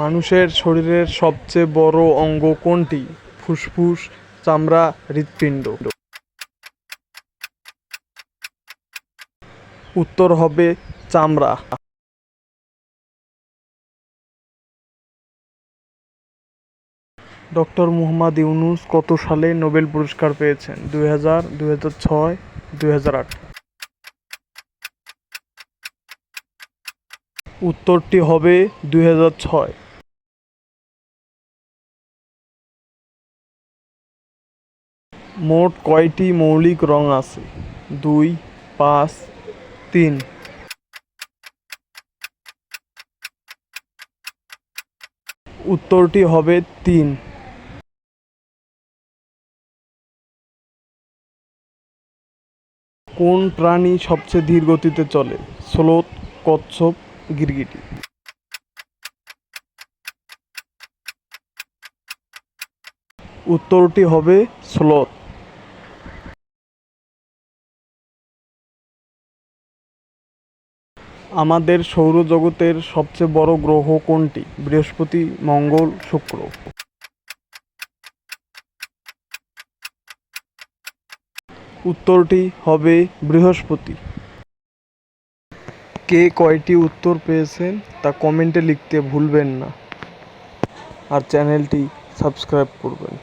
মানুষের শরীরের সবচেয়ে বড় অঙ্গ কোনটি? ফুসফুস, চামড়া, হৃৎপিণ্ড। উত্তর হবে চামড়া। ডক্টর মুহাম্মদ ইউনূস কত সালে নোবেল পুরস্কার পেয়েছেন? 2000, 2006, 2008? উত্তরটি হবে 2006। মোট কয়টি মৌলিক রং আছে? 2, 5, 3? উত্তরটি হবে 3। কোন প্রাণী সবচেয়ে ধীর গতিতে চলে? স্লোথ, কচ্ছপ, গিরগিটি? উত্তরটি হবে স্লথ। আমাদের সৌরজগতের সবচেয়ে বড় গ্রহ কোনটি? বৃহস্পতি, মঙ্গল, শুক্র? উত্তরটি হবে বৃহস্পতি। কে কয়টি উত্তর পেয়েছেন তা কমেন্টে লিখতে ভুলবেন না, আর চ্যানেলটি সাবস্ক্রাইব করবেন।